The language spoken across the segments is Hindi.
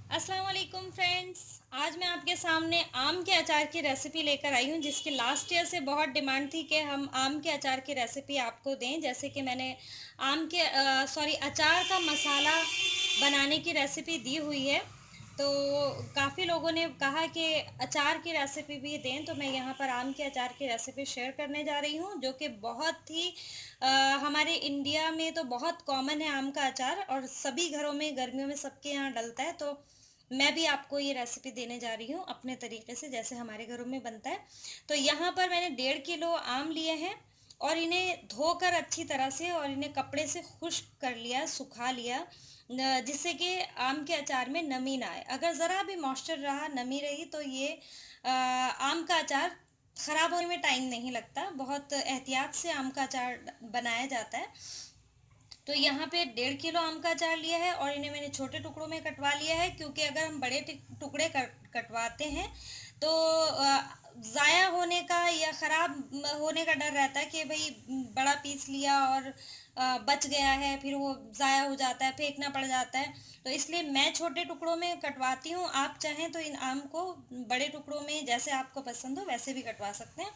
अस्सलाम वालेकुम फ्रेंड्स। आज मैं आपके सामने आम के अचार की रेसिपी लेकर आई हूँ, जिसकी लास्ट ईयर से बहुत डिमांड थी कि हम आम के अचार की रेसिपी आपको दें। जैसे कि मैंने अचार का मसाला बनाने की रेसिपी दी हुई है, तो काफ़ी लोगों ने कहा कि अचार की रेसिपी भी दें, तो मैं यहाँ पर आम के अचार की रेसिपी शेयर करने जा रही हूँ, जो कि बहुत ही हमारे इंडिया में तो बहुत कॉमन है आम का अचार, और सभी घरों में गर्मियों में सबके यहाँ डलता है। तो मैं भी आपको ये रेसिपी देने जा रही हूँ अपने तरीके से, जैसे हमारे घरों में बनता है। तो यहाँ पर मैंने 1.5 किलो आम लिए हैं, और इन्हें धोकर अच्छी तरह से और इन्हें कपड़े से खुश्क कर लिया, सुखा लिया, जिससे कि आम के अचार में नमी ना आए। अगर ज़रा भी मॉइस्चर रहा, नमी रही, तो ये आम का अचार ख़राब होने में टाइम नहीं लगता। बहुत एहतियात से आम का अचार बनाया जाता है। तो यहाँ पे 1.5 किलो आम का अचार लिया है, और इन्हें मैंने छोटे टुकड़ों में कटवा लिया है, क्योंकि अगर हम बड़े टुकड़े कटवाते हैं तो ज़ाया होने का या ख़राब होने का डर रहता है कि भाई बड़ा पीस लिया और बच गया है, फिर वो ज़ाया हो जाता है, फेंकना पड़ जाता है। तो इसलिए मैं छोटे टुकड़ों में कटवाती हूँ। आप चाहें तो इन आम को बड़े टुकड़ों में जैसे आपको पसंद हो वैसे भी कटवा सकते हैं।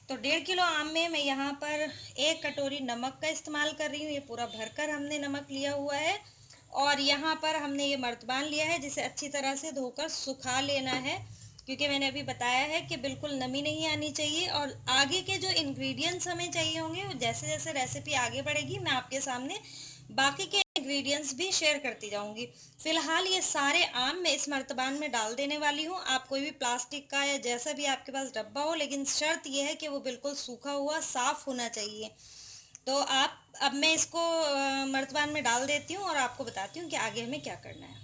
तो 1.5 किलो आम में मैं यहाँ पर 1 कटोरी नमक का इस्तेमाल कर रही हूँ। ये पूरा भरकर हमने नमक लिया हुआ है। और यहाँ पर हमने ये मर्तबान लिया है, जिसे अच्छी तरह से धोकर सुखा लेना है, क्योंकि मैंने अभी बताया है कि बिल्कुल नमी नहीं आनी चाहिए। और आगे के जो इंग्रेडिएंट्स हमें चाहिए होंगे, वो जैसे जैसे रेसिपी आगे बढ़ेगी मैं आपके सामने बाकी के इंग्रेडिएंट्स भी शेयर करती जाऊंगी। फिलहाल ये सारे आम मैं इस मर्तबान में डाल देने वाली हूँ। आप कोई भी प्लास्टिक का या जैसा भी आपके पास डब्बा हो, लेकिन शर्त यह है कि वो बिल्कुल सूखा हुआ साफ होना चाहिए। तो आप अब मैं इसको मर्तबान में डाल देती हूँ और आपको बताती हूँ कि आगे हमें क्या करना है।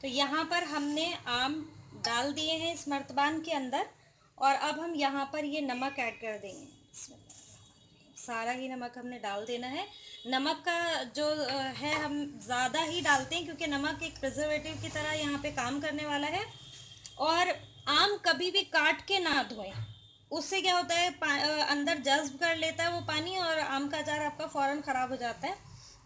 तो यहाँ पर हमने आम डाल दिए हैं इस मर्तबान के अंदर, और अब हम यहाँ पर ये नमक ऐड कर देंगे। सारा ही नमक हमने डाल देना है। नमक का जो है, हम ज़्यादा ही डालते हैं, क्योंकि नमक एक प्रिजर्वेटिव की तरह यहाँ पे काम करने वाला है। और आम कभी भी काट के ना धोएं, उससे क्या होता है, अंदर जज्ब कर लेता है वो पानी, और आम का अचार आपका फ़ौरन ख़राब हो जाता है।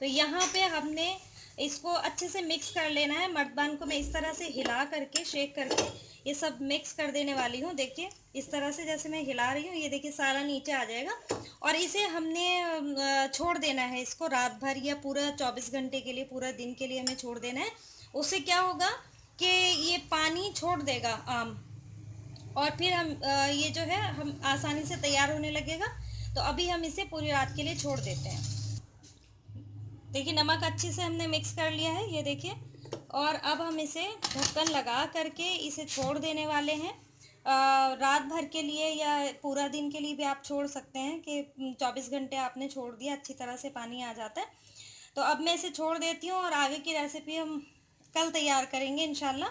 तो यहाँ पे हमने इसको अच्छे से मिक्स कर लेना है। मर्तबान को मैं इस तरह से हिला करके, शेक करके ये सब मिक्स कर देने वाली हूँ। देखिए इस तरह से जैसे मैं हिला रही हूँ, ये देखिए सारा नीचे आ जाएगा। और इसे हमने छोड़ देना है, इसको रात भर या पूरा 24 घंटे के लिए, पूरा दिन के लिए हमें छोड़ देना है। उससे क्या होगा कि ये पानी छोड़ देगा आम, और फिर हम ये जो है हम आसानी से तैयार होने लगेगा। तो अभी हम इसे पूरी रात के लिए छोड़ देते हैं। देखिए नमक अच्छे से हमने मिक्स कर लिया है, ये देखिए। और अब हम इसे ढक्कन लगा करके इसे छोड़ देने वाले हैं। रात भर के लिए या पूरा दिन के लिए भी आप छोड़ सकते हैं, कि 24 घंटे आपने छोड़ दिया, अच्छी तरह से पानी आ जाता है। तो अब मैं इसे छोड़ देती हूँ, और आगे की रेसिपी हम कल तैयार करेंगे इंशाल्लाह।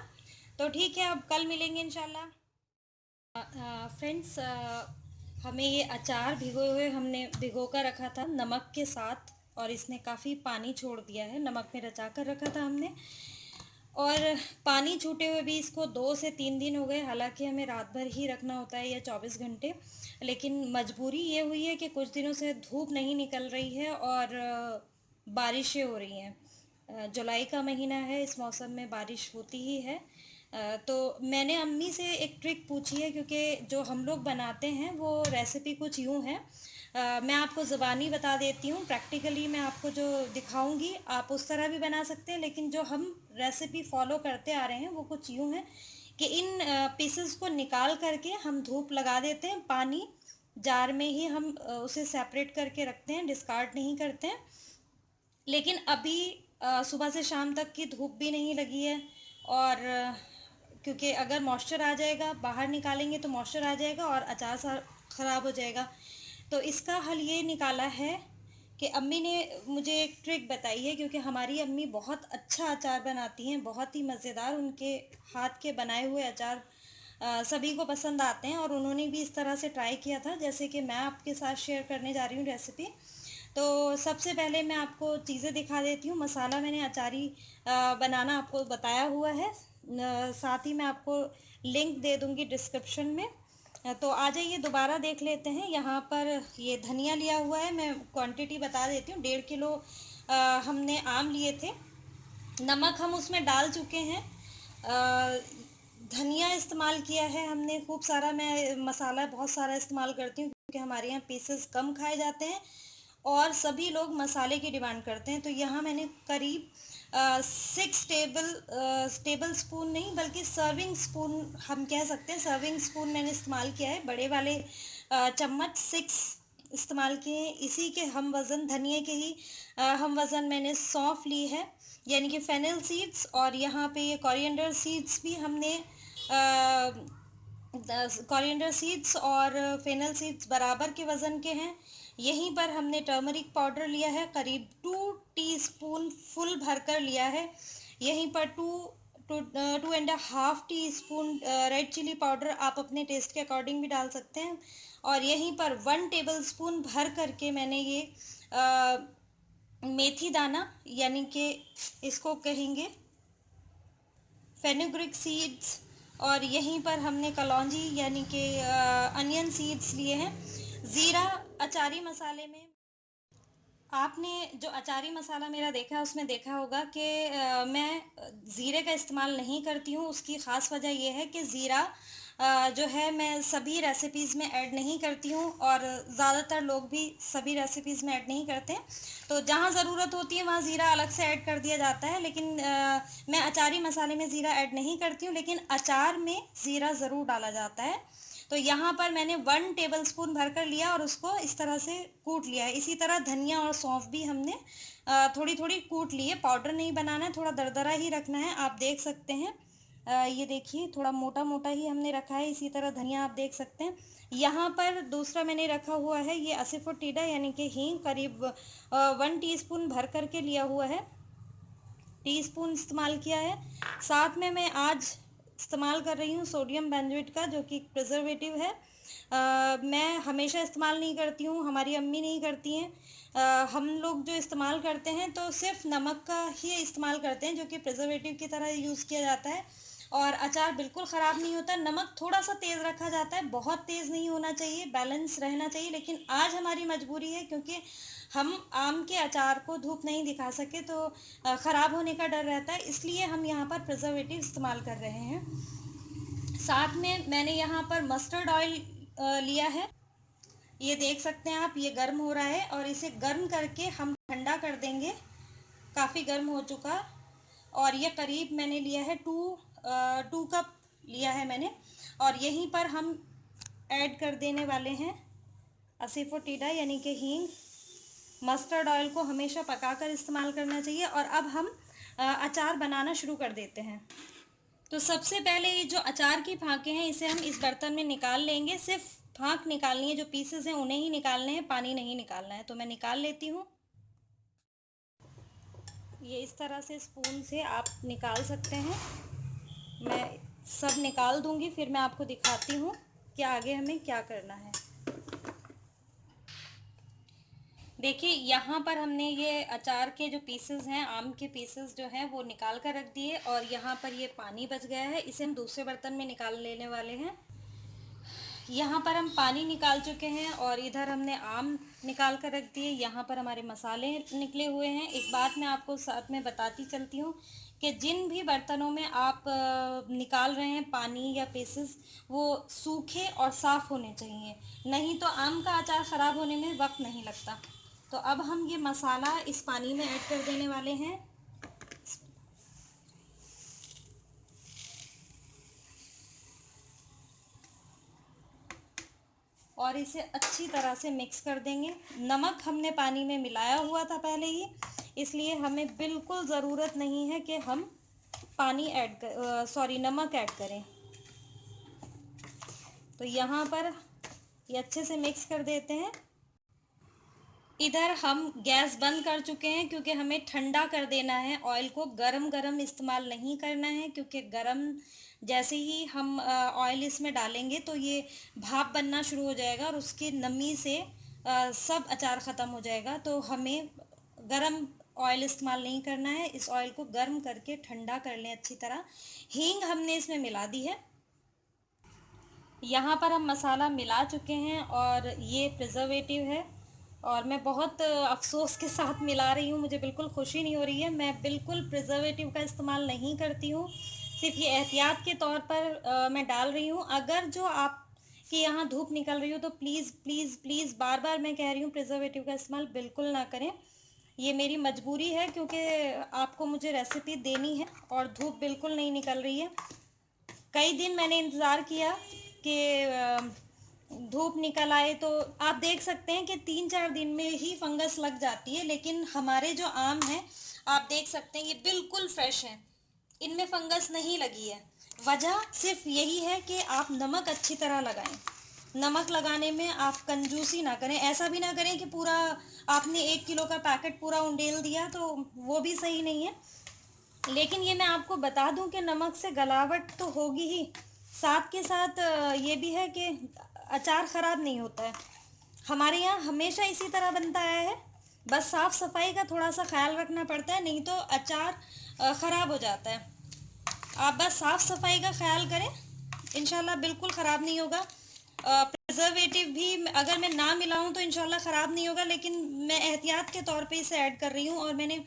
तो ठीक है, अब कल मिलेंगे इंशाल्लाह। फ्रेंड्स, हमें ये अचार भिगोए हुए हमने भिगो कर रखा था नमक के साथ, और इसने काफ़ी पानी छोड़ दिया है। नमक में रचा कर रखा था हमने, और पानी छूटे हुए भी इसको 2 से 3 दिन हो गए। हालांकि हमें रात भर ही रखना होता है या 24 घंटे, लेकिन मजबूरी ये हुई है कि कुछ दिनों से धूप नहीं निकल रही है, और बारिशें हो रही हैं। जुलाई का महीना है, इस मौसम में बारिश होती ही है। तो मैंने अम्मी से एक ट्रिक पूछी है, क्योंकि जो हम लोग बनाते हैं वो रेसिपी कुछ यूँ है। मैं आपको ज़बानी बता देती हूँ, प्रैक्टिकली मैं आपको जो दिखाऊंगी आप उस तरह भी बना सकते हैं, लेकिन जो हम रेसिपी फॉलो करते आ रहे हैं वो कुछ यूँ है कि इन पीसेस को निकाल करके हम धूप लगा देते हैं। पानी जार में ही हम उसे सेपरेट करके रखते हैं, डिस्कार्ड नहीं करते हैं। लेकिन अभी सुबह से शाम तक की धूप भी नहीं लगी है, और क्योंकि अगर मॉइस्चर आ जाएगा, बाहर निकालेंगे तो मॉइस्चर आ जाएगा और अचार सा ख़राब हो जाएगा। तो इसका हल ये निकाला है कि अम्मी ने मुझे एक ट्रिक बताई है, क्योंकि हमारी अम्मी बहुत अच्छा अचार बनाती हैं, बहुत ही मज़ेदार। उनके हाथ के बनाए हुए अचार सभी को पसंद आते हैं, और उन्होंने भी इस तरह से ट्राई किया था जैसे कि मैं आपके साथ शेयर करने जा रही हूँ रेसिपी। तो सबसे पहले मैं आपको चीज़ें दिखा देती हूँ। मसाला मैंने अचारी बनाना आपको बताया हुआ है, साथ ही मैं आपको लिंक दे दूँगी डिस्क्रिप्शन में। तो आ जाइए दोबारा देख लेते हैं। यहाँ पर ये धनिया लिया हुआ है, मैं क्वांटिटी बता देती हूँ। 1.5 किलो हमने आम लिए थे, नमक हम उसमें डाल चुके हैं। अ, धनिया इस्तेमाल किया है हमने खूब सारा। मैं मसाला बहुत सारा इस्तेमाल करती हूँ क्योंकि हमारे यहाँ पीसेस कम खाए जाते हैं और सभी लोग मसाले की डिमांड करते हैं। तो यहाँ मैंने करीब 6 टेबल स्पून नहीं बल्कि सर्विंग स्पून हम कह सकते हैं, सर्विंग स्पून मैंने इस्तेमाल किया है। बड़े वाले चम्मच 6 इस्तेमाल किए हैं। इसी के हम वज़न, धनिए के ही हम वज़न मैंने सौंफ ली है, यानी कि फेनल सीड्स, और यहाँ पे ये कोरिएंडर सीड्स भी हमने कोरिएंडर सीड्स और फेनल सीड्स बराबर के वज़न के हैं। यहीं पर हमने टर्मरिक पाउडर लिया है, करीब 2 टीस्पून फुल भरकर लिया है। यहीं पर 2.5 टीस्पून रेड चिली पाउडर आप अपने टेस्ट के अकॉर्डिंग भी डाल सकते हैं। और यहीं पर 1 टेबलस्पून भर करके मैंने ये मेथी दाना, यानी कि इसको कहेंगे फेनुग्रिक सीड्स, और यहीं पर हमने कलौंजी यानी कि अनियन सीड्स लिए हैं। ज़ीरा अचारी मसाले में आपने जो अचारी मसाला मेरा देखा है उसमें देखा होगा कि मैं ज़ीरे का इस्तेमाल नहीं करती हूँ। उसकी ख़ास वजह यह है कि ज़ीरा जो है मैं सभी रेसिपीज़ में ऐड नहीं करती हूँ और ज़्यादातर लोग भी सभी रेसिपीज़ में ऐड नहीं करते हैं। तो जहाँ ज़रूरत होती है वहाँ ज़ीरा अलग से ऐड कर दिया जाता है, लेकिन मैं अचारी मसाले में ज़ीरा ऐड नहीं करती हूँ, लेकिन अचार में ज़ीरा ज़रूर डाला जाता है। तो यहाँ पर मैंने 1 टेबलस्पून भर कर लिया और उसको इस तरह से कूट लिया है। इसी तरह धनिया और सौंफ भी हमने थोड़ी थोड़ी कूट ली है। पाउडर नहीं बनाना है, थोड़ा दरदरा ही रखना है। आप देख सकते हैं, ये देखिए थोड़ा मोटा मोटा ही हमने रखा है। इसी तरह धनिया आप देख सकते हैं। यहाँ पर दूसरा मैंने रखा हुआ है ये असीफोटिडा यानी कि हींग, करीब 1 टीस्पून भर करके लिया हुआ है, टीस्पून इस्तेमाल किया है। साथ में मैं आज इस्तेमाल कर रही हूँ सोडियम बेंजोएट का, जो कि एक प्रिजर्वेटिव है। मैं हमेशा इस्तेमाल नहीं करती हूँ, हमारी अम्मी नहीं करती हैं। हम लोग जो इस्तेमाल करते हैं तो सिर्फ नमक का ही इस्तेमाल करते हैं, जो कि प्रिजर्वेटिव की तरह यूज़ किया जाता है और अचार बिल्कुल ख़राब नहीं होता। नमक थोड़ा सा तेज़ रखा जाता है, बहुत तेज़ नहीं होना चाहिए, बैलेंस रहना चाहिए। लेकिन आज हमारी मजबूरी है क्योंकि हम आम के अचार को धूप नहीं दिखा सके तो ख़राब होने का डर रहता है, इसलिए हम यहाँ पर प्रिजर्वेटिव इस्तेमाल कर रहे हैं। साथ में मैंने यहाँ पर मस्टर्ड ऑयल लिया है। ये देख सकते हैं आप, ये गर्म हो रहा है और इसे गर्म करके हम ठंडा कर देंगे। काफ़ी गर्म हो चुका और ये करीब मैंने लिया है 2 कप लिया है मैंने। और यहीं पर हम ऐड कर देने वाले हैं असीफोटिडा यानी कि हींग। मस्टर्ड ऑयल को हमेशा पकाकर इस्तेमाल करना चाहिए। और अब हम अचार बनाना शुरू कर देते हैं। तो सबसे पहले ये जो अचार की फाँकें हैं इसे हम इस बर्तन में निकाल लेंगे। सिर्फ फाँक निकालनी है, जो पीसेस हैं उन्हें ही निकालने हैं, पानी नहीं निकालना है। तो मैं निकाल लेती हूँ। ये इस तरह से स्पून से आप निकाल सकते हैं। मैं सब निकाल दूँगी, फिर मैं आपको दिखाती हूँ कि आगे हमें क्या करना है। देखिए यहाँ पर हमने ये अचार के जो पीसेस हैं, आम के पीसेस जो हैं वो निकाल कर रख दिए और यहाँ पर ये पानी बच गया है, इसे हम दूसरे बर्तन में निकाल लेने वाले हैं। यहाँ पर हम पानी निकाल चुके हैं और इधर हमने आम निकाल कर रख दिए। यहाँ पर हमारे मसाले निकले हुए हैं। एक बात मैं आपको साथ में बताती चलती हूँ कि जिन भी बर्तनों में आप निकाल रहे हैं पानी या पीसेस, वो सूखे और साफ़ होने चाहिए, नहीं तो आम का अचार ख़राब होने में वक्त नहीं लगता। तो अब हम ये मसाला इस पानी में ऐड कर देने वाले हैं। और इसे अच्छी तरह से मिक्स कर देंगे। नमक हमने पानी में मिलाया हुआ था पहले ही, इसलिए हमें बिल्कुल ज़रूरत नहीं है कि हम नमक ऐड करें। तो यहाँ पर ये अच्छे से मिक्स कर देते हैं। इधर हम गैस बंद कर चुके हैं क्योंकि हमें ठंडा कर देना है। ऑयल को गरम गरम इस्तेमाल नहीं करना है क्योंकि गरम जैसे ही हम ऑयल इसमें डालेंगे तो ये भाप बनना शुरू हो जाएगा और उसकी नमी से सब अचार ख़त्म हो जाएगा। तो हमें गरम ऑयल इस्तेमाल नहीं करना है। इस ऑयल को गर्म करके ठंडा कर लें अच्छी तरह। हींग हमने इसमें मिला दी है। यहाँ पर हम मसाला मिला चुके हैं और ये प्रिजर्वेटिव है, और मैं बहुत अफ़सोस के साथ मिला रही हूँ, मुझे बिल्कुल खुशी नहीं हो रही है। मैं बिल्कुल प्रिज़र्वेटिव का इस्तेमाल नहीं करती हूँ, सिर्फ़ ये एहतियात के तौर पर मैं डाल रही हूँ। अगर जो आपके यहाँ धूप निकल रही हो तो प्लीज़ प्लीज़ प्लीज़ बार-बार मैं कह रही हूँ, प्रिज़र्वेटिव का इस्तेमाल बिल्कुल ना करें। ये मेरी मजबूरी है क्योंकि आपको मुझे रेसिपी देनी है और धूप बिल्कुल नहीं निकल रही है। कई दिन मैंने इंतज़ार किया कि धूप निकल आए, तो आप देख सकते हैं कि 3-4 दिन में ही फंगस लग जाती है, लेकिन हमारे जो आम हैं आप देख सकते हैं ये बिल्कुल फ्रेश हैं, इनमें फंगस नहीं लगी है। वजह सिर्फ यही है कि आप नमक अच्छी तरह लगाएं। नमक लगाने में आप कंजूसी ना करें, ऐसा भी ना करें कि पूरा आपने 1 किलो का पैकेट पूरा उंडेल दिया, तो वो भी सही नहीं है। लेकिन ये मैं आपको बता दूं कि नमक से गलावट तो होगी ही, साथ के साथ ये भी है कि अचार ख़राब नहीं होता है। हमारे यहाँ हमेशा इसी तरह बनता आया है, बस साफ़ सफाई का थोड़ा सा ख्याल रखना पड़ता है, नहीं तो अचार ख़राब हो जाता है। आप बस साफ़ सफाई का ख्याल करें, इंशाल्लाह बिल्कुल ख़राब नहीं होगा। प्रिजर्वेटिव भी अगर मैं ना मिलाऊं तो इंशाल्लाह ख़राब नहीं होगा, लेकिन मैं एहतियात के तौर पे इसे ऐड कर रही हूँ और मैंने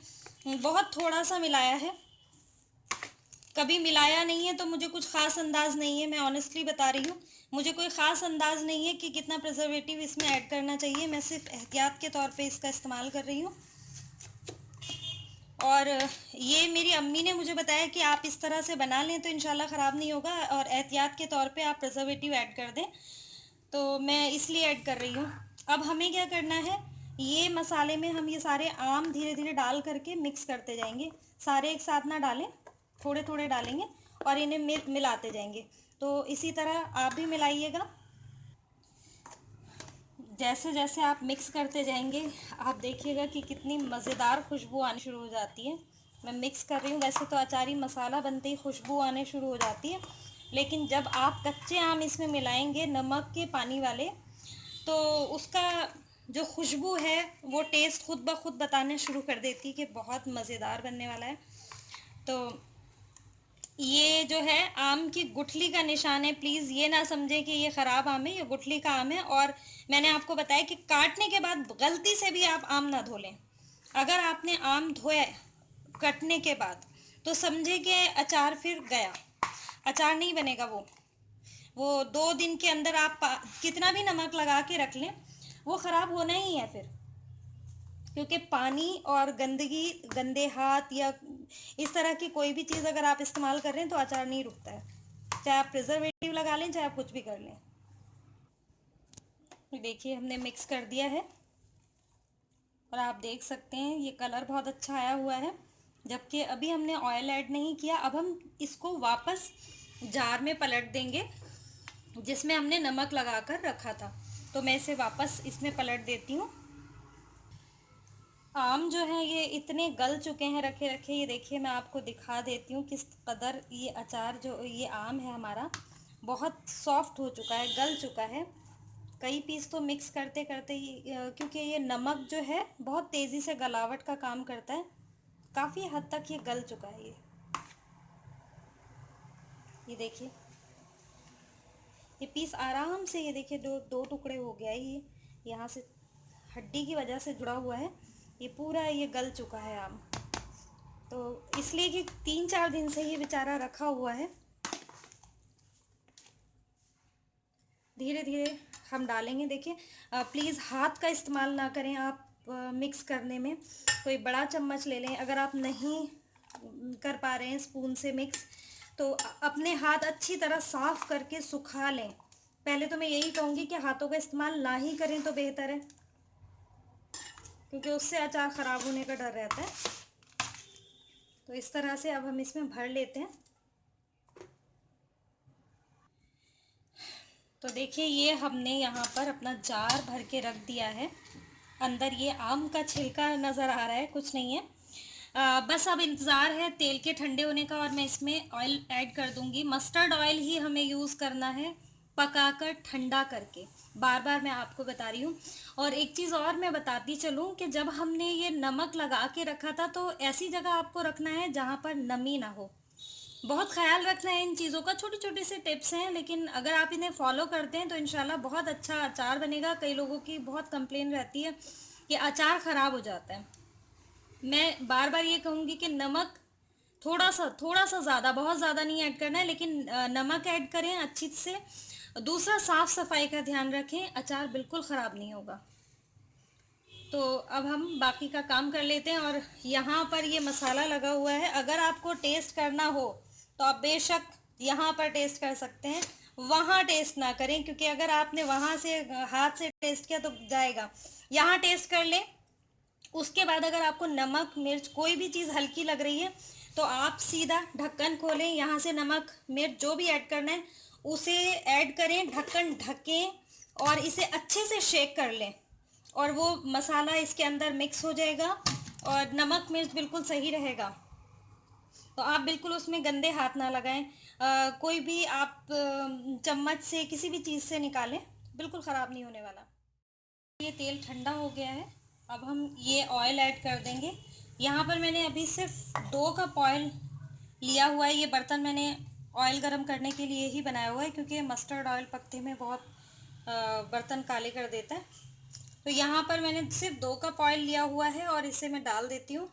बहुत थोड़ा सा मिलाया है। कभी मिलाया नहीं है तो मुझे कुछ ख़ास अंदाज़ नहीं है, मैं ऑनेस्टली बता रही हूँ। मुझे कोई ख़ास अंदाज़ नहीं है कि कितना प्रिजर्वेटिव इसमें ऐड करना चाहिए, मैं सिर्फ एहतियात के तौर पे इसका इस्तेमाल कर रही हूँ। और ये मेरी अम्मी ने मुझे बताया कि आप इस तरह से बना लें तो इंशाल्लाह ख़राब नहीं होगा, और एहतियात के तौर पे आप प्रिजर्वेटिव ऐड कर दें, तो मैं इसलिए ऐड कर रही हूँ। अब हमें क्या करना है, ये मसाले में हम ये सारे आम धीरे धीरे डाल करके मिक्स करते जाएंगे। सारे एक साथ ना डालें, थोड़े थोड़े डालेंगे और इन्हें मिलाते जाएंगे। तो इसी तरह आप भी मिलाइएगा। जैसे जैसे आप मिक्स करते जाएंगे आप देखिएगा कि कितनी मज़ेदार खुशबू आनी शुरू हो जाती है। मैं मिक्स कर रही हूँ, वैसे तो अचारी मसाला बनते ही खुशबू आने शुरू हो जाती है, लेकिन जब आप कच्चे आम इसमें मिलाएंगे नमक के पानी वाले, तो उसका जो खुशबू है वो टेस्ट खुद ब खुद बताने शुरू कर देती है कि बहुत मज़ेदार बनने वाला है। तो ये जो है आम की गुठली का निशान है, प्लीज़ ये ना समझें कि ये ख़राब आम है, ये गुठली का आम है। और मैंने आपको बताया कि काटने के बाद गलती से भी आप आम ना धो लें। अगर आपने आम धोया कटने के बाद तो समझे कि अचार फिर गया, अचार नहीं बनेगा। वो 2 दिन के अंदर आप कितना भी नमक लगा के रख लें वो ख़राब होना ही है फिर, क्योंकि पानी और गंदगी, गंदे हाथ या इस तरह की कोई भी चीज़ अगर आप इस्तेमाल कर रहे हैं तो अचार नहीं रुकता है, चाहे आप प्रिजर्वेटिव लगा लें चाहे आप कुछ भी कर लें। देखिए हमने मिक्स कर दिया है और आप देख सकते हैं ये कलर बहुत अच्छा आया हुआ है, जबकि अभी हमने ऑयल ऐड नहीं किया। अब हम इसको वापस जार में पलट देंगे जिसमें हमने नमक लगा कर रखा था, तो मैं इसे वापस इसमें पलट देती हूँ। आम जो है ये इतने गल चुके हैं रखे रखे, ये देखिए मैं आपको दिखा देती हूँ किस कदर ये अचार जो ये आम है हमारा बहुत सॉफ्ट हो चुका है, गल चुका है। कई पीस तो मिक्स करते करते ही क्योंकि ये नमक जो है बहुत तेज़ी से गलावट का काम करता है, काफ़ी हद तक ये गल चुका है। ये देखिए ये पीस आराम से, ये देखिए दो दो टुकड़े हो गया ये, यहाँ से हड्डी की वजह से जुड़ा हुआ है, ये पूरा ये गल चुका है आम। तो इसलिए कि 3-4 दिन से ये बेचारा रखा हुआ है। धीरे धीरे हम डालेंगे। देखिए प्लीज़ हाथ का इस्तेमाल ना करें आप मिक्स करने में, कोई बड़ा चम्मच ले लें। अगर आप नहीं कर पा रहे हैं स्पून से मिक्स, तो अपने हाथ अच्छी तरह साफ़ करके सुखा लें। पहले तो मैं यही कहूँगी कि हाथों का इस्तेमाल ना ही करें तो बेहतर है, क्योंकि उससे अचार ख़राब होने का डर रहता है। तो इस तरह से अब हम इसमें भर लेते हैं। तो देखिए ये हमने यहाँ पर अपना जार भर के रख दिया है, अंदर ये आम का छिलका नज़र आ रहा है, कुछ नहीं है। बस अब इंतज़ार है तेल के ठंडे होने का और मैं इसमें ऑयल ऐड कर दूंगी। मस्टर्ड ऑयल ही हमें यूज़ करना है, पकाकर ठंडा करके, बार बार मैं आपको बता रही हूँ। और एक चीज़ और मैं बताती चलूँ कि जब हमने ये नमक लगा के रखा था तो ऐसी जगह आपको रखना है जहाँ पर नमी ना हो, बहुत ख़्याल रखना है इन चीज़ों का, छोटी-छोटी सी टिप्स हैं, लेकिन अगर आप इन्हें फ़ॉलो करते हैं तो इंशाल्लाह बहुत अच्छा अचार बनेगा। कई लोगों की बहुत कंप्लेन रहती है कि अचार ख़राब हो जाता है। मैं बार-बार ये कहूँगी कि नमक थोड़ा-सा ज़्यादा, बहुत ज़्यादा नहीं ऐड करना है, लेकिन नमक ऐड करें अच्छी से। दूसरा, साफ़-सफ़ाई का ध्यान रखें, अचार बिल्कुल ख़राब नहीं होगा। तो अब हम बाकी का काम कर लेते हैं। और यहाँ पर ये मसाला लगा हुआ है, अगर आपको टेस्ट करना हो तो आप बेशक यहाँ पर टेस्ट कर सकते हैं, वहाँ टेस्ट ना करें, क्योंकि अगर आपने वहाँ से हाथ से टेस्ट किया तो जाएगा। यहाँ टेस्ट कर लें, उसके बाद अगर आपको नमक मिर्च कोई भी चीज़ हल्की लग रही है तो आप सीधा ढक्कन खोलें, यहाँ से नमक मिर्च जो भी ऐड करना है उसे ऐड करें, ढक्कन ढकें और इसे अच्छे से शेक कर लें, और वो मसाला इसके अंदर मिक्स हो जाएगा और नमक मिर्च बिल्कुल सही रहेगा। तो आप बिल्कुल उसमें गंदे हाथ ना लगाएं। कोई भी आप चम्मच से किसी भी चीज़ से निकालें, बिल्कुल ख़राब नहीं होने वाला। ये तेल ठंडा हो गया है, अब हम ये ऑयल ऐड कर देंगे। यहाँ पर मैंने अभी सिर्फ 2 कप ऑयल लिया हुआ है। ये बर्तन मैंने ऑयल गरम करने के लिए ही बनाया हुआ है, क्योंकि मस्टर्ड ऑयल पकते में बहुत बर्तन काले कर देता है। तो यहाँ पर मैंने सिर्फ 2 कप ऑयल लिया हुआ है और इसे मैं डाल देती हूँ,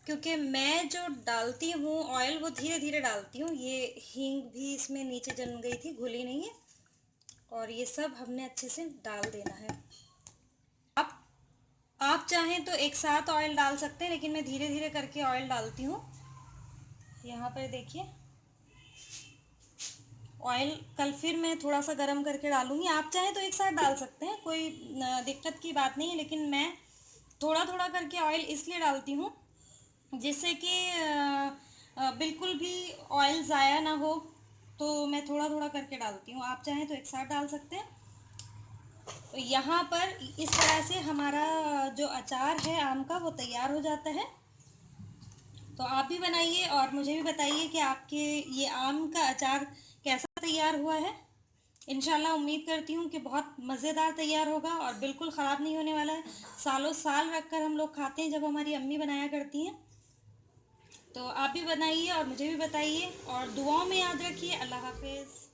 क्योंकि मैं जो डालती हूँ ऑयल वो धीरे धीरे डालती हूँ। ये हींग भी इसमें नीचे जम गई थी, घुली नहीं है, और ये सब हमने अच्छे से डाल देना है। आप आप चाहें तो एक साथ ऑयल डाल सकते हैं, लेकिन मैं धीरे धीरे करके ऑयल डालती हूँ। यहाँ पर देखिए, ऑयल कल फिर मैं थोड़ा सा गरम करके डालूंगी। आप चाहें तो एक साथ डाल सकते हैं, कोई दिक्कत की बात नहीं है, लेकिन मैं थोड़ा थोड़ा करके ऑयल इसलिए डालती हूँ जिससे कि बिल्कुल भी ऑयल ज़ाया ना हो। तो मैं थोड़ा थोड़ा करके डालती हूँ, आप चाहें तो एक साथ डाल सकते हैं। तो यहाँ पर इस तरह से हमारा जो अचार है आम का वो तैयार हो जाता है। तो आप भी बनाइए और मुझे भी बताइए कि आपके ये आम का अचार कैसा तैयार हुआ है। इंशाल्लाह उम्मीद करती हूँ कि बहुत मज़ेदार तैयार होगा और बिल्कुल ख़राब नहीं होने वाला है। सालों साल रख कर हम लोग खाते हैं, जब हमारी अम्मी बनाया करती हैं। तो आप भी बनाइए और मुझे भी बताइए और दुआओं में याद रखिए। अल्लाह हाफिज़।